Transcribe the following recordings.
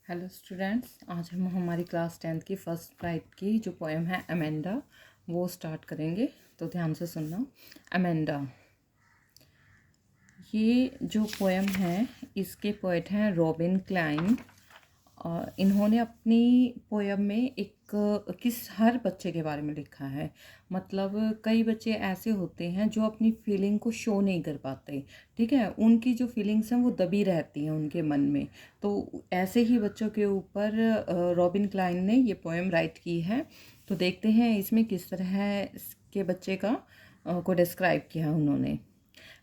Hello students, आज हम हमारी क्लास 10th की फर्स्ट राइट की जो पोएम है अमेंडा वो स्टार्ट करेंगे। तो ध्यान से सुनना। अमेंडा, ये जो पोएम है इसके पोएट हैं रॉबिन क्लाइन। और इन्होंने अपनी पोएम में एक हर बच्चे के बारे में लिखा है। मतलब कई बच्चे ऐसे होते हैं जो अपनी फीलिंग को शो नहीं कर पाते, ठीक है। उनकी जो फीलिंग्स हैं वो दबी रहती हैं उनके मन में। तो ऐसे ही बच्चों के ऊपर रॉबिन क्लाइन ने ये पोएम राइट की है। तो देखते हैं इसमें किस तरह के बच्चे का को डिस्क्राइब किया उन्होंने।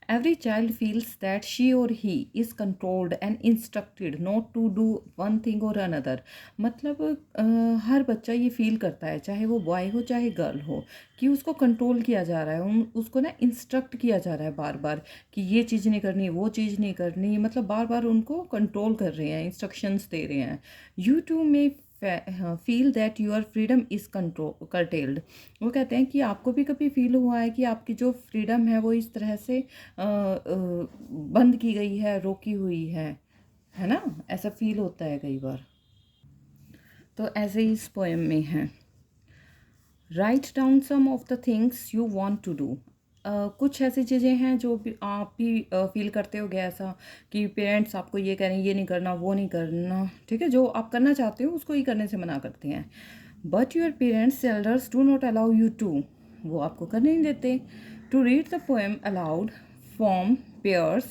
Every child feels that she or he is controlled and instructed not to do one thing or another। मतलब हर बच्चा ये फील करता है, चाहे वो बॉय हो चाहे गर्ल हो, कि उसको कंट्रोल किया जा रहा है। उसको ना इंस्ट्रक्ट किया जा रहा है बार बार कि ये चीज़ नहीं करनी, वो चीज़ नहीं करनी। मतलब बार बार उनको कंट्रोल कर रहे हैं, इंस्ट्रक्शंस दे रहे हैं। You too may feel that your freedom is control curtailed। वो कहते हैं कि आपको भी कभी फील हुआ है कि आपकी जो फ्रीडम है वो इस तरह से बंद की गई है, रोकी हुई है ना। ऐसा फील होता है कई बार। तो ऐसे ही इस पोएम में है, write down some of the things you want to do. कुछ ऐसी चीज़ें हैं जो भी आप भी फील करते होगे ऐसा, कि पेरेंट्स आपको ये कह रहे हैं ये नहीं करना वो नहीं करना, ठीक है। जो आप करना चाहते हो उसको ही करने से मना करते हैं। But your parents elders do not allow you to, वो आपको करने नहीं देते। To read the poem aloud form pairs,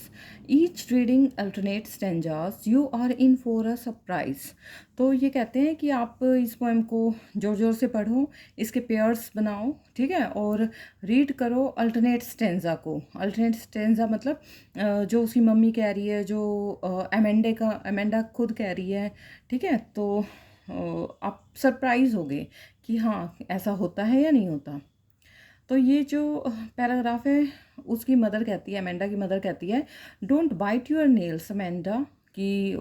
each reading alternate stanzas, you are in for a surprise। तो ये कहते हैं कि आप इस पोएम को ज़ोर ज़ोर से पढ़ो, इसके पेयर्स बनाओ, ठीक है, और रीड करो अल्टरनेट स्टेंजा को। अल्टरनेट स्टेंजा मतलब जो उसकी मम्मी कह रही है, जो अमेंडा खुद कह रही है, ठीक है। तो आप सरप्राइज होगे कि हाँ ऐसा होता है या नहीं होता। तो ये जो पैराग्राफ है उसकी मदर कहती है, अमेंडा की मदर कहती है, don't bite your nails Amanda, कि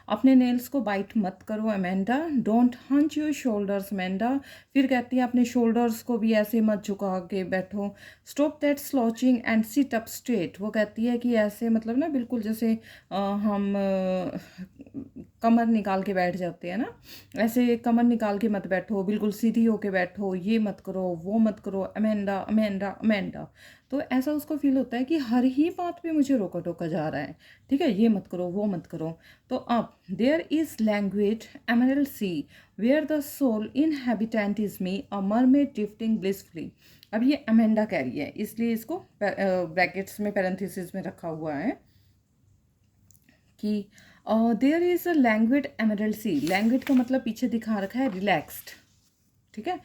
अपने नेल्स को बाइट मत करो Amanda. Don't hunch your shoulders Amanda, फिर कहती है अपने शोल्डर्स को भी ऐसे मत झुका के बैठो। Stop that slouching and sit up straight, वो कहती है कि ऐसे मतलब ना बिल्कुल जैसे हम कमर निकाल के बैठ जाते हैं ना, ऐसे कमर निकाल के मत बैठो, बिल्कुल सीधी होके बैठो, ये मत करो वो मत करो अमेंडा अमेंडा अमेंडा। तो ऐसा उसको फील होता है कि हर ही बात पे मुझे रोका टोका जा रहा है, ठीक है, ये मत करो वो मत करो। तो अब there is language emerald sea where the sole inhabitant is me a mermaid drifting blissfully. अब ये अमेंडा कह रही है, इसलिए इसको ब्रैकेट्स में पैरेंथेसिस में रखा हुआ है कि there is a language emerald sea. Language का मतलब पीछे दिखा रखा है रिलैक्स्ड, ठीक है,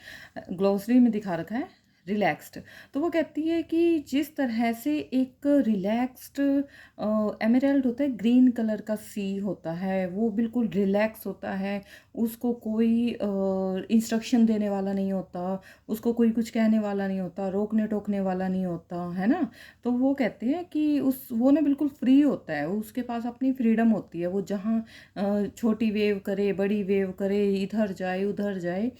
ग्लोसरी में दिखा रखा है रिलैक्स्ड। तो वो कहती है कि जिस तरह से एक रिलैक्स्ड एमरल्ड होता है, ग्रीन कलर का सी होता है, वो बिल्कुल रिलैक्स होता है, उसको कोई इंस्ट्रक्शन देने वाला नहीं होता, उसको कोई कुछ कहने वाला नहीं होता, रोकने टोकने वाला नहीं होता, है ना। तो वो कहते हैं कि वो ना बिल्कुल फ्री होता है, उसके पास अपनी फ्रीडम होती है। वो जहाँ छोटी वेव करे बड़ी वेव करे, इधर जाए उधर जाए,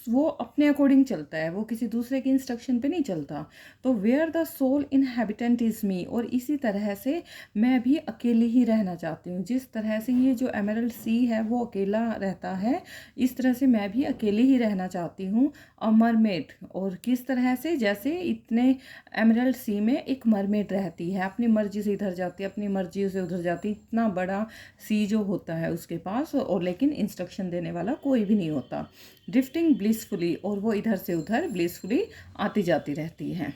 वो अपने अकॉर्डिंग चलता है, वो किसी दूसरे के इंस्ट्रक्शन पे नहीं चलता। तो where the sole inhabitant is me, और इसी तरह से मैं भी अकेली ही रहना चाहती हूँ। जिस तरह से ये जो एमरल्ड सी है वो अकेला रहता है, इस तरह से मैं भी अकेली ही रहना चाहती हूँ। अ मरमेड, और किस तरह से, जैसे इतने एमरल्ड सी में एक मरमेड रहती है, अपनी मर्जी से इधर जाती है अपनी मर्जी से उधर जाती है। इतना बड़ा सी जो होता है उसके पास, और लेकिन इंस्ट्रक्शन देने वाला कोई भी नहीं होता। ड्रिफ्टिंग ब्लिसफुली, और वो इधर से उधर ब्लिसफुली आती जाती रहती है।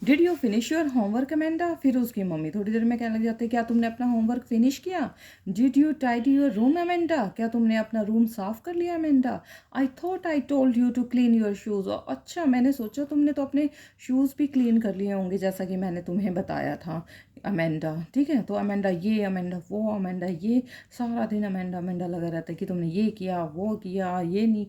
Did you finish your homework Amanda, फिर उसकी मम्मी थोड़ी देर में कहने लग जाती है, क्या तुमने अपना होमवर्क फिनिश किया। Did you tidy your room Amanda, क्या तुमने अपना रूम साफ कर लिया Amanda. I thought I told you to clean your shoes, अच्छा मैंने सोचा तुमने तो अपने शूज़ भी क्लीन कर लिए होंगे जैसा कि मैंने तुम्हें बताया था अमेंडा, ठीक है। तो अमेंडा ये अमेंडा वो अमेंडा ये, सारा दिन अमेंडा अमेंडा लगा रहता है कि तुमने ये किया वो किया, ये नहीं,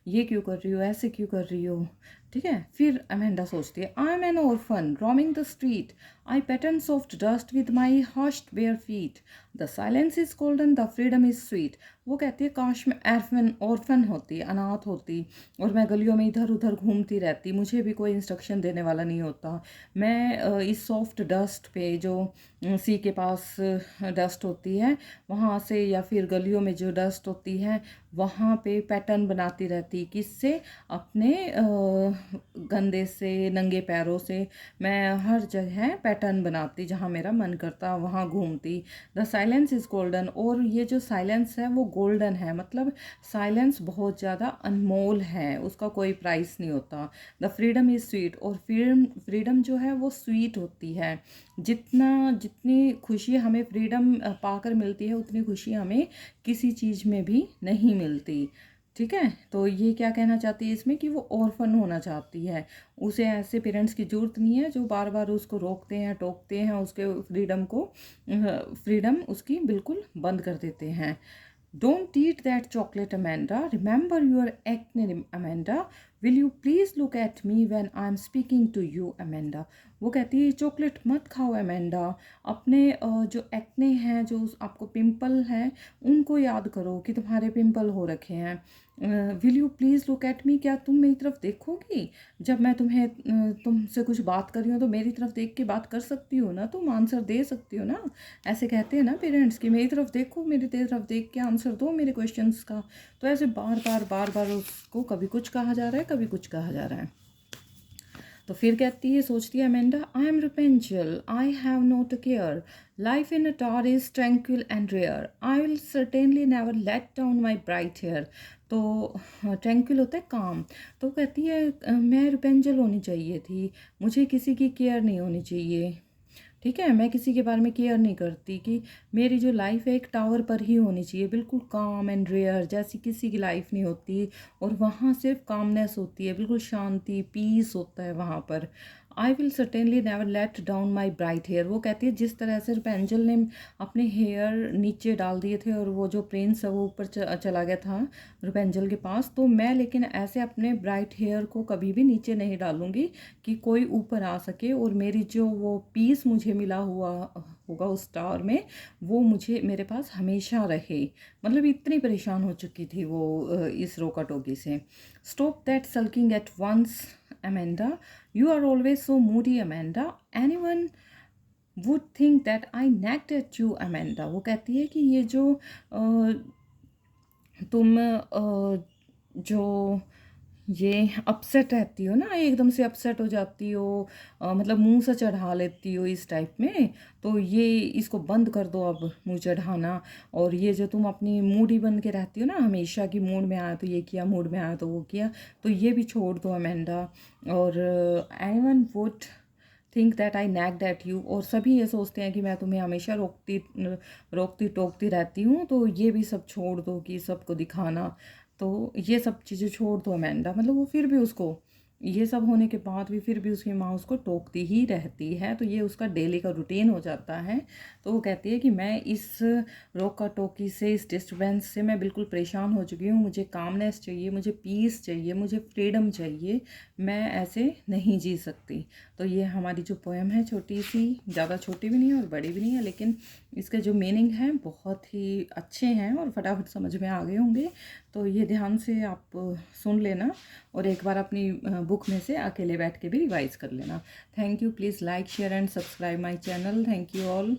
ये क्यों कर रही हो, ऐसे क्यों कर रही हो। ठीक है। फिर अमेंडा सोचती है, I am an orphan roaming the street, I pattern soft dust with my hushed bare feet, the silence is golden the freedom is sweet. वो कहती है काश मैं एरफन ऑर्फन होती, अनाथ होती, और मैं गलियों में इधर उधर घूमती रहती, मुझे भी कोई इंस्ट्रक्शन देने वाला नहीं होता। मैं इस सॉफ्ट डस्ट पे जो सी के पास डस्ट होती है वहाँ से, या फिर गलियों में जो डस्ट होती है वहाँ पे पैटर्न बनाती रहती, किससे? अपने गंदे से नंगे पैरों से मैं हर जगह पैटर्न बनाती, जहाँ मेरा मन करता वहाँ घूमती। द साइलेंस इज़ गोल्डन, और ये जो साइलेंस है वो गोल्डन है, मतलब साइलेंस बहुत ज़्यादा अनमोल है, उसका कोई प्राइस नहीं होता। द फ्रीडम इज़ स्वीट, और फ्रीडम जो है वो स्वीट होती है। जितनी खुशी हमें फ्रीडम पाकर मिलती है उतनी खुशी हमें किसी चीज़ में भी नहीं मिलती। ठीक है, तो ये क्या कहना चाहती है इसमें कि वो ऑर्फन होना चाहती है, उसे ऐसे पेरेंट्स की ज़रूरत नहीं है जो बार बार उसको रोकते हैं टोकते हैं, उसके फ्रीडम को, फ्रीडम उसकी बिल्कुल बंद कर देते हैं। Don't eat that chocolate Amanda, remember your acne Amanda, will you please look at me when I am speaking to you Amanda. वो कहती है चॉकलेट मत खाओ अमेंडा, अपने जो एक्ने हैं, जो आपको पिंपल हैं, उनको याद करो कि तुम्हारे पिंपल हो रखे हैं। Will you please look at मी, क्या तुम मेरी तरफ देखोगी? जब मैं तुमसे कुछ बात कर रही हूँ तो मेरी तरफ देख के बात कर सकती हो ना, तुम आंसर दे सकती हो ना। ऐसे कहते हैं ना पेरेंट्स कि मेरी तरफ देखो, मेरी तरफ देख के आंसर दो मेरे क्वेश्चंस का। तो ऐसे बार बार उसको कभी कुछ कहा जा रहा है, कभी कुछ कहा जा रहा है। तो फिर कहती है, सोचती है Amanda, I am Rapunzel, I have not a care, life in a tower is tranquil and rare, I will certainly never let down my bright hair. तो ट्रैंक्विल होता है काम। तो कहती है मैं रिपेंजल होनी चाहिए थी, मुझे किसी की केयर नहीं होनी चाहिए। ठीक है, मैं किसी के बारे में केयर नहीं करती, कि मेरी जो लाइफ है एक टावर पर ही होनी चाहिए, बिल्कुल काम एंड रेयर, जैसी किसी की लाइफ नहीं होती, और वहाँ सिर्फ कामनेस होती है, बिल्कुल शांति पीस होता है वहाँ पर। I will certainly never let down my bright hair. वो कहती है जिस तरह से पेंजल ने अपने हेयर नीचे डाल दिए थे और वो जो प्रिंस है वो ऊपर चला गया था रुपेंजल के पास, तो मैं लेकिन ऐसे अपने ब्राइट हेयर को कभी भी नीचे नहीं डालूंगी कि कोई ऊपर आ सके, और मेरी जो वो पीस मुझे मिला हुआ होगा उस टावर में, वो मुझे मेरे पास हमेशा रहे। मतलब इतनी परेशान हो चुकी थी वो इस रोका टोकी से। Stop that sulking at once Amanda, you are always so moody Amanda, anyone would think that I nagged at you Amanda. वो कहती है कि ये जो तुम जो ये अपसेट रहती हो ना, एकदम से अपसेट हो जाती हो, मतलब मुंह से चढ़ा लेती हो इस टाइप में, तो ये इसको बंद कर दो अब, मुंह चढ़ाना। और ये जो तुम अपनी मूडी बन के रहती हो ना हमेशा, कि मूड में आया तो ये किया, मूड में आया तो वो किया, तो ये भी छोड़ दो अमेंडा। और anyone would think that I nag that you, और सभी ये सोचते हैं कि मैं तुम्हें हमेशा रोकती टोकती रहती हूँ, तो ये भी सब छोड़ दो कि सबको दिखाना। तो ये सब चीज़ें छोड़ दो अमेंडा। मतलब वो फिर भी उसको, ये सब होने के बाद भी फिर भी उसकी माँ उसको टोकती ही रहती है, तो ये उसका डेली का रूटीन हो जाता है। तो वो कहती है कि मैं इस रोका टोकी से, इस डिस्टर्बेंस से मैं बिल्कुल परेशान हो चुकी हूँ, मुझे कामनेस चाहिए, मुझे पीस चाहिए, मुझे फ्रीडम चाहिए, मैं ऐसे नहीं जी सकती। तो ये हमारी जो पोएम है छोटी सी, ज़्यादा छोटी भी नहीं है और बड़ी भी नहीं है, लेकिन इसके जो मीनिंग हैं बहुत ही अच्छे हैं और फटाफट समझ में आ गए होंगे। तो ये ध्यान से आप सुन लेना, और एक बार अपनी बुक में से अकेले बैठ के भी रिवाइज कर लेना। Thank you, please like share and subscribe my channel. Thank you all.